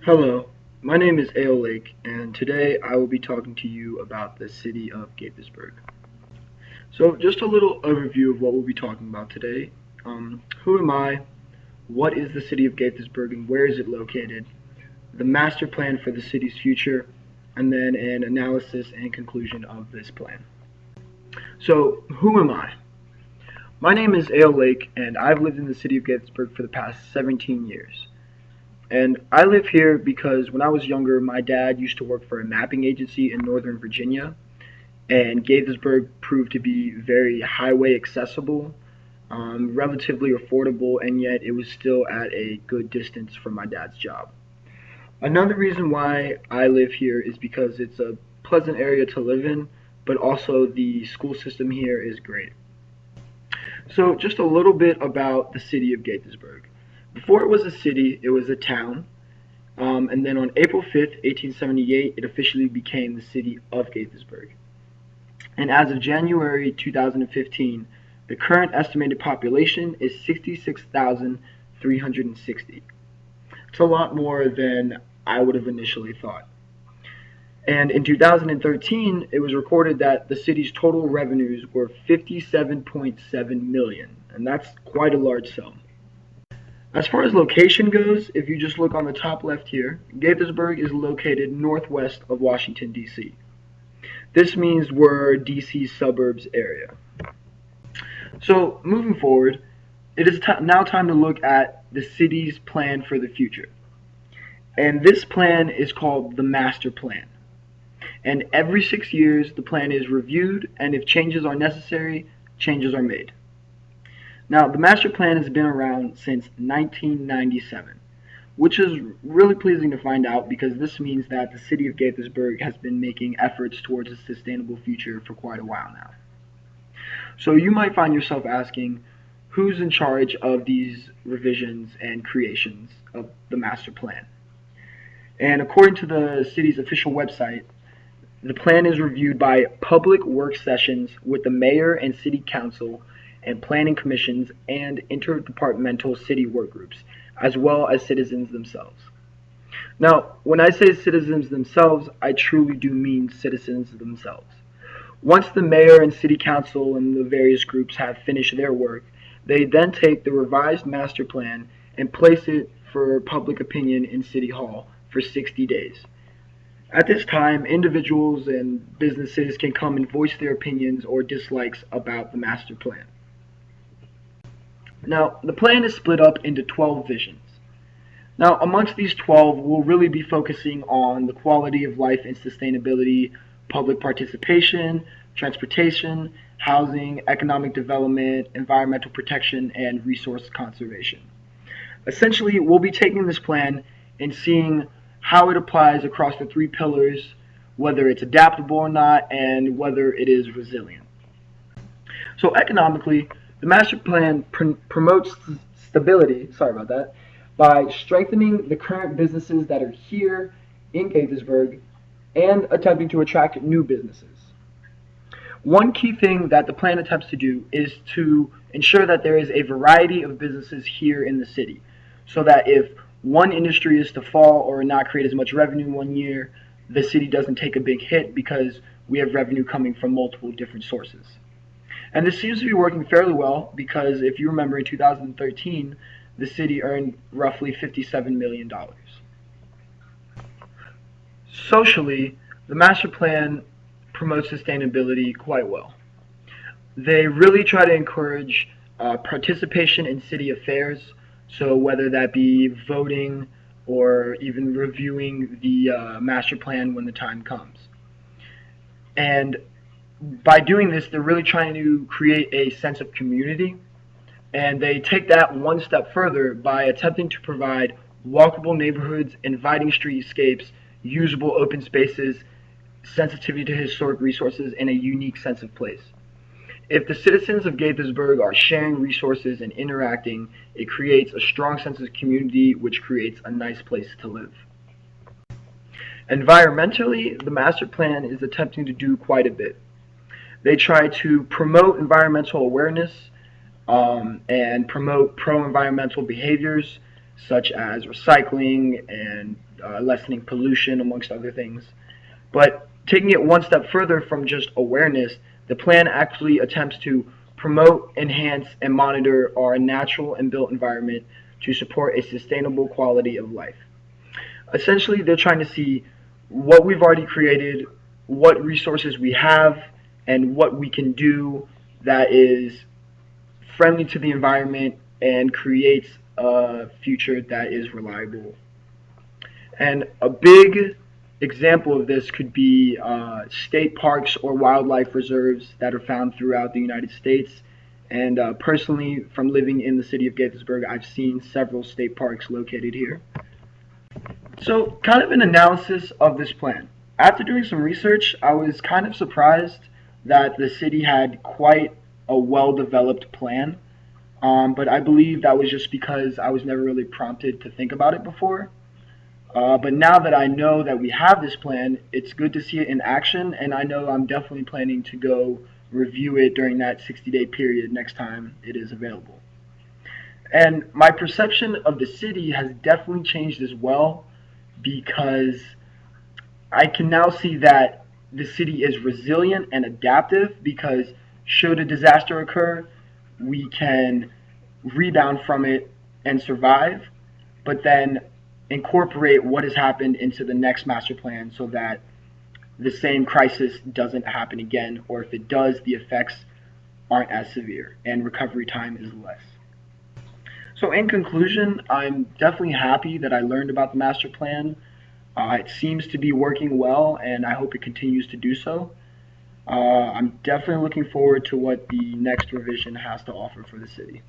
Hello, my name is Ale Lake, and today I will be talking to you about the City of Gaithersburg. So, just a little overview of what we'll be talking about today. Who am I? What is the City of Gaithersburg and where is it located? The master plan for the city's future, and then an analysis and conclusion of this plan. So, who am I? My name is Ale Lake, and I've lived in the City of Gaithersburg for the past 17 years. And I live here because when I was younger, my dad used to work for a mapping agency in Northern Virginia, and Gaithersburg proved to be very highway accessible, relatively affordable, and yet it was still at a good distance from my dad's job. Another reason why I live here is because it's a pleasant area to live in, but also the school system here is great. So, just a little bit about the city of Gaithersburg. Before it was a city, it was a town. And then on April 5th, 1878, it officially became the city of Gaithersburg. And as of January 2015, the current estimated population is 66,360. It's a lot more than I would have initially thought. And in 2013, it was recorded that the city's total revenues were 57.7 million, and that's quite a large sum. As far as location goes, if you just look on the top left here, Gaithersburg is located northwest of Washington, D.C. This means we're D.C.'s suburbs area. So, moving forward, it is now time to look at the city's plan for the future. And this plan is called the Master Plan. And every 6 years, the plan is reviewed, and if changes are necessary, changes are made. Now, the master plan has been around since 1997, which is really pleasing to find out because this means that the city of Gaithersburg has been making efforts towards a sustainable future for quite a while now. So you might find yourself asking, who's in charge of these revisions and creations of the master plan? And according to the city's official website, the plan is reviewed by public work sessions with the mayor and city council and planning commissions and interdepartmental city work groups, as well as citizens themselves. Now, when I say citizens themselves, I truly do mean citizens themselves. Once the mayor and city council and the various groups have finished their work, they then take the revised master plan and place it for public opinion in City Hall for 60 days. At this time, individuals and businesses can come and voice their opinions or dislikes about the master plan. Now, the plan is split up into 12 visions. Now, amongst these 12, we'll really be focusing on the quality of life and sustainability, public participation, transportation, housing, economic development, environmental protection, and resource conservation. Essentially, we'll be taking this plan and seeing how it applies across the three pillars, whether it's adaptable or not, and whether it is resilient. So economically, the master plan promotes stability, by strengthening the current businesses that are here in Gaithersburg and attempting to attract new businesses. One key thing that the plan attempts to do is to ensure that there is a variety of businesses here in the city, so that if one industry is to fall or not create as much revenue one year, the city doesn't take a big hit because we have revenue coming from multiple different sources. And this seems to be working fairly well because if you remember in 2013, the city earned roughly $57 million. Socially, the master plan promotes sustainability quite well. They really try to encourage participation in city affairs, so whether that be voting or even reviewing the master plan when the time comes. And by doing this, they're really trying to create a sense of community, and they take that one step further by attempting to provide walkable neighborhoods, inviting streetscapes, usable open spaces, sensitivity to historic resources, and a unique sense of place. If the citizens of Gaithersburg are sharing resources and interacting, it creates a strong sense of community, which creates a nice place to live. Environmentally, the master plan is attempting to do quite a bit. They try to promote environmental awareness and promote pro-environmental behaviors such as recycling and lessening pollution, amongst other things. But taking it one step further from just awareness, the plan actually attempts to promote, enhance, and monitor our natural and built environment to support a sustainable quality of life. Essentially, they're trying to see what we've already created, what resources we have, and what we can do that is friendly to the environment and creates a future that is reliable. And a big example of this could be state parks or wildlife reserves that are found throughout the United States. And personally, from living in the city of Gaithersburg, I've seen several state parks located here. So, kind of an analysis of this plan. After doing some research, I was kind of surprised that the city had quite a well developed plan. But I believe that was just because I was never really prompted to think about it before. But now that I know that we have this plan, it's good to see it in action, and I know I'm definitely planning to go review it during that 60-day period next time it is available. And my perception of the city has definitely changed as well because I can now see that the city is resilient and adaptive because should a disaster occur, we can rebound from it and survive, but then incorporate what has happened into the next master plan so that the same crisis doesn't happen again, or if it does, the effects aren't as severe and recovery time is less. So, in conclusion, I'm definitely happy that I learned about the master plan. It seems to be working well, and I hope it continues to do so. I'm definitely looking forward to what the next revision has to offer for the city.